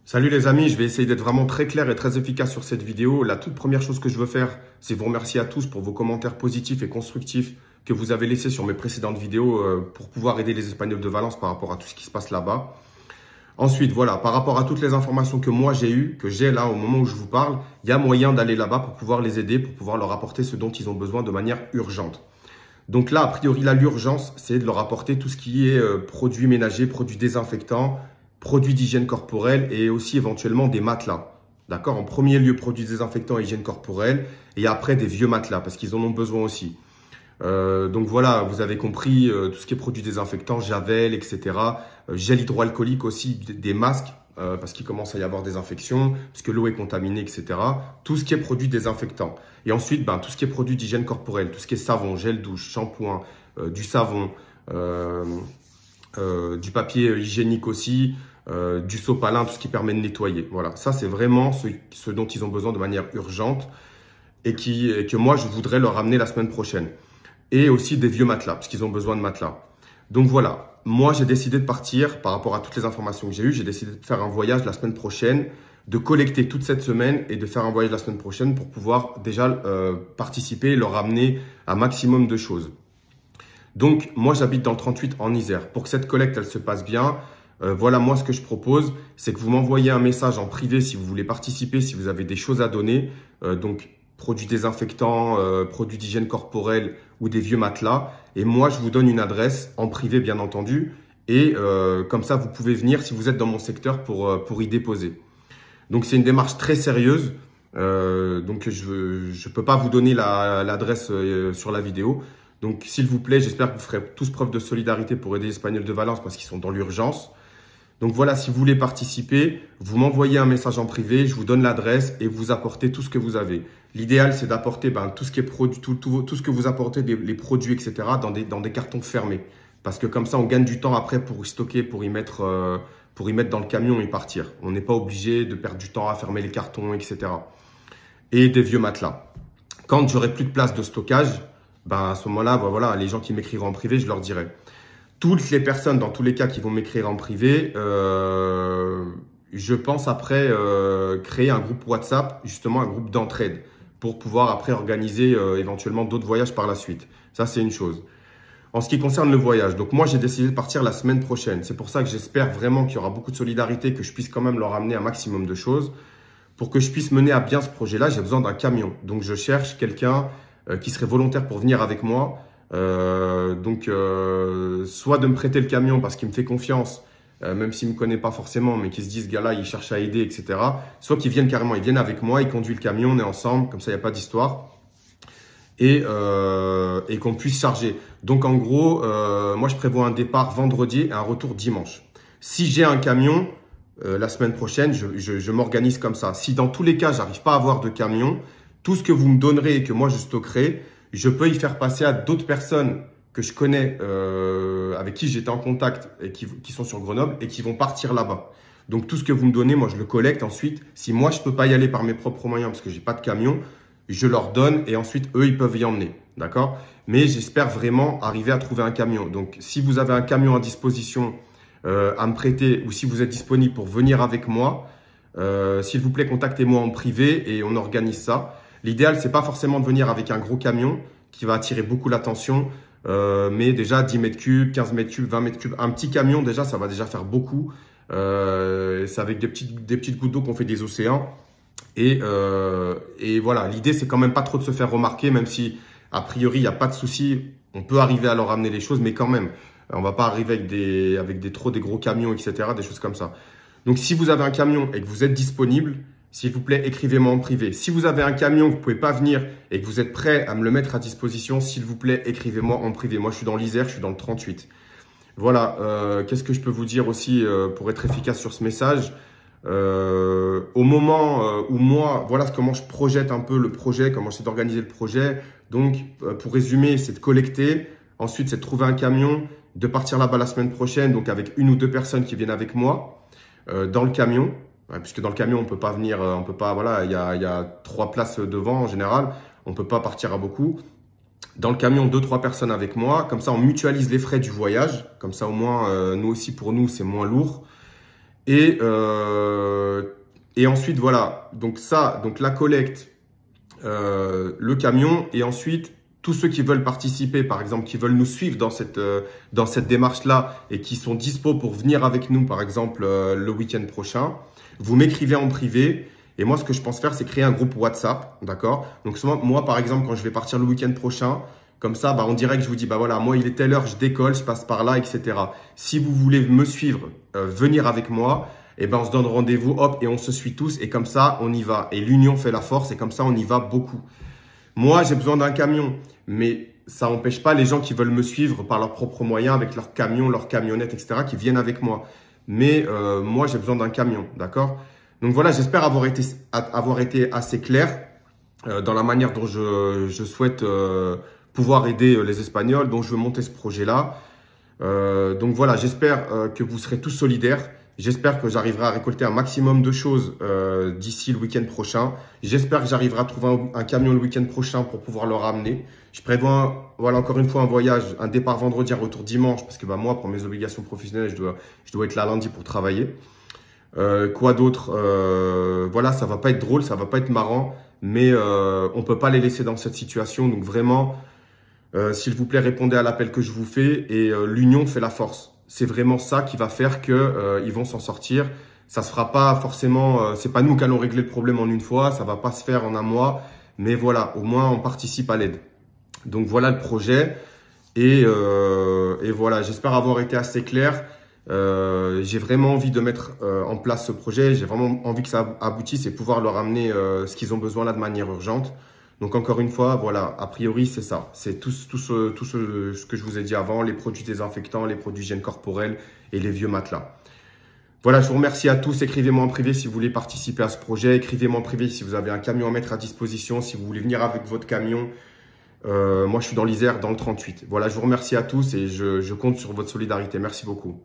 Salut les amis, je vais essayer d'être vraiment très clair et très efficace sur cette vidéo. La toute première chose que je veux faire, c'est vous remercier à tous pour vos commentaires positifs et constructifs que vous avez laissés sur mes précédentes vidéos pour pouvoir aider les Espagnols de Valence par rapport à tout ce qui se passe là-bas. Ensuite, voilà, par rapport à toutes les informations que moi j'ai eues, que j'ai là au moment où je vous parle, il y a moyen d'aller là-bas pour pouvoir les aider, pour pouvoir leur apporter ce dont ils ont besoin de manière urgente. Donc là, a priori, là, l'urgence, c'est de leur apporter tout ce qui est produits ménagers, produits désinfectants, produits d'hygiène corporelle et aussi éventuellement des matelas. D'accord? En premier lieu, produits désinfectants et hygiène corporelle et après des vieux matelas parce qu'ils en ont besoin aussi. Donc voilà, vous avez compris, tout ce qui est produits désinfectants, javel, etc. Gel hydroalcoolique aussi, des masques parce qu'il commence à y avoir des infections, parce que l'eau est contaminée, etc. Tout ce qui est produits désinfectants. Et ensuite, tout ce qui est produits d'hygiène corporelle, tout ce qui est savon, gel douche, shampoing, du savon, du papier hygiénique aussi, du sopalin, tout ce qui permet de nettoyer. Voilà, ça c'est vraiment ce dont ils ont besoin de manière urgente et que moi je voudrais leur amener la semaine prochaine. Et aussi des vieux matelas, parce qu'ils ont besoin de matelas. Donc voilà, moi j'ai décidé de partir par rapport à toutes les informations que j'ai eues. J'ai décidé de faire un voyage la semaine prochaine, de collecter toute cette semaine et de faire un voyage la semaine prochaine pour pouvoir déjà participer et leur amener un maximum de choses. Donc moi j'habite dans le 38 en Isère. Pour que cette collecte elle se passe bien, voilà moi ce que je propose, c'est que vous m'envoyez un message en privé si vous voulez participer, si vous avez des choses à donner. Donc produits désinfectants, produits d'hygiène corporelle ou des vieux matelas. Et moi, je vous donne une adresse en privé, bien entendu. Et comme ça, vous pouvez venir si vous êtes dans mon secteur pour y déposer. Donc, c'est une démarche très sérieuse. Donc, je peux pas vous donner l'adresse sur la vidéo. Donc, s'il vous plaît, j'espère que vous ferez tous preuve de solidarité pour aider les Espagnols de Valence parce qu'ils sont dans l'urgence. Donc voilà, si vous voulez participer, vous m'envoyez un message en privé, je vous donne l'adresse et vous apportez tout ce que vous avez. L'idéal, c'est d'apporter tout ce qui est produit, tout ce que vous apportez, les produits, etc., dans des cartons fermés. Parce que comme ça, on gagne du temps après pour y stocker, pour y mettre dans le camion et partir. On n'est pas obligé de perdre du temps à fermer les cartons, etc. Et des vieux matelas. Quand j'aurai plus de place de stockage, à ce moment-là, voilà, les gens qui m'écriront en privé, je leur dirai. Toutes les personnes, dans tous les cas, qui vont m'écrire en privé, je pense après créer un groupe WhatsApp, justement un groupe d'entraide, pour pouvoir après organiser éventuellement d'autres voyages par la suite. Ça, c'est une chose. En ce qui concerne le voyage, donc moi, j'ai décidé de partir la semaine prochaine. C'est pour ça que j'espère vraiment qu'il y aura beaucoup de solidarité, que je puisse quand même leur amener un maximum de choses. Pour que je puisse mener à bien ce projet-là, j'ai besoin d'un camion. Donc, je cherche quelqu'un qui serait volontaire pour venir avec moi. Soit de me prêter le camion parce qu'il me fait confiance, même s'il me connaît pas forcément, mais qu'il se dit ce gars-là, il cherche à aider, etc. Soit qu'ils viennent carrément, ils viennent avec moi, ils conduisent le camion, on est ensemble, comme ça il n'y a pas d'histoire. Et qu'on puisse charger. Donc en gros, moi je prévois un départ vendredi et un retour dimanche. Si j'ai un camion, la semaine prochaine, je m'organise comme ça. Si dans tous les cas, j'arrive pas à avoir de camion, tout ce que vous me donnerez et que moi je stockerai, je peux y faire passer à d'autres personnes que je connais, avec qui j'étais en contact et qui sont sur Grenoble et qui vont partir là-bas. Donc, tout ce que vous me donnez, moi, je le collecte ensuite. Si moi, je peux pas y aller par mes propres moyens parce que j'ai pas de camion, je leur donne et ensuite, eux, ils peuvent y emmener. D'accord? Mais j'espère vraiment arriver à trouver un camion. Donc, si vous avez un camion à disposition à me prêter ou si vous êtes disponible pour venir avec moi, s'il vous plaît, contactez-moi en privé et on organise ça. L'idéal, c'est pas forcément de venir avec un gros camion qui va attirer beaucoup l'attention, mais déjà 10 mètres cubes, 15 mètres cubes, 20 mètres cubes. Un petit camion, déjà, ça va déjà faire beaucoup. C'est avec des petites gouttes d'eau qu'on fait des océans. Et voilà, l'idée, c'est quand même pas trop de se faire remarquer, même si, a priori, il n'y a pas de souci. On peut arriver à leur amener les choses, mais quand même, on va pas arriver avec des gros camions, etc., des choses comme ça. Donc, si vous avez un camion et que vous êtes disponible, s'il vous plaît, écrivez-moi en privé. Si vous avez un camion, vous ne pouvez pas venir et que vous êtes prêt à me le mettre à disposition, s'il vous plaît, écrivez-moi en privé. Moi, je suis dans l'Isère, je suis dans le 38. Voilà, qu'est-ce que je peux vous dire aussi pour être efficace sur ce message? Au moment où moi, voilà comment je projette un peu le projet, comment j'essaie d'organiser le projet. Donc, pour résumer, c'est de collecter. Ensuite, c'est de trouver un camion, de partir là-bas la semaine prochaine, donc avec une ou deux personnes qui viennent avec moi dans le camion. Ouais, puisque dans le camion, on peut pas venir, on peut pas, voilà, il y a 3 places devant en général, on peut pas partir à beaucoup. Dans le camion, 2-3 personnes avec moi, comme ça on mutualise les frais du voyage, comme ça au moins, nous aussi pour nous, c'est moins lourd. Et Et ensuite, voilà, donc ça, donc la collecte, le camion, et ensuite, tous ceux qui veulent participer, par exemple, qui veulent nous suivre dans cette démarche-là et qui sont dispo pour venir avec nous, par exemple, le week-end prochain, vous m'écrivez en privé. Et moi, ce que je pense faire, c'est créer un groupe WhatsApp, d'accord? Donc, moi, par exemple, quand je vais partir le week-end prochain, comme ça, en direct, je vous dis, voilà, moi, il est telle heure, je décolle, je passe par là, etc. Si vous voulez me suivre, venir avec moi, on se donne rendez-vous, hop, et on se suit tous. Et comme ça, on y va. Et l'union fait la force, et comme ça, on y va beaucoup. Moi, j'ai besoin d'un camion, mais ça n'empêche pas les gens qui veulent me suivre par leurs propres moyens, avec leur camion, leur camionnette, etc., qui viennent avec moi. Mais moi, j'ai besoin d'un camion, d'accord? Donc voilà, j'espère avoir été assez clair dans la manière dont je souhaite pouvoir aider les Espagnols, dont je veux monter ce projet-là. Donc voilà, j'espère que vous serez tous solidaires. J'espère que j'arriverai à récolter un maximum de choses d'ici le week-end prochain. J'espère que j'arriverai à trouver un camion le week-end prochain pour pouvoir le ramener. Je prévois, voilà, encore une fois, un voyage, un départ vendredi, un retour dimanche, parce que moi, pour mes obligations professionnelles, je dois être là lundi pour travailler. Quoi d'autre, voilà, ça va pas être drôle, ça va pas être marrant, mais on peut pas les laisser dans cette situation. Donc vraiment, s'il vous plaît, répondez à l'appel que je vous fais, et l'union fait la force. C'est vraiment ça qui va faire que ils vont s'en sortir. Ça se fera pas forcément, c'est pas nous qui allons régler le problème en une fois, ça va pas se faire en un mois, mais voilà, au moins on participe à l'aide. Donc voilà le projet, et voilà, j'espère avoir été assez clair. J'ai vraiment envie de mettre en place ce projet, j'ai vraiment envie que ça aboutisse et pouvoir leur amener ce qu'ils ont besoin là de manière urgente. Donc encore une fois, voilà, a priori c'est ça, c'est tout ce que je vous ai dit avant, les produits désinfectants, les produits hygiène corporelle et les vieux matelas. Voilà, je vous remercie à tous, écrivez-moi en privé si vous voulez participer à ce projet, écrivez-moi en privé si vous avez un camion à mettre à disposition, si vous voulez venir avec votre camion. Moi je suis dans l'Isère, dans le 38. Voilà, je vous remercie à tous et je compte sur votre solidarité, merci beaucoup.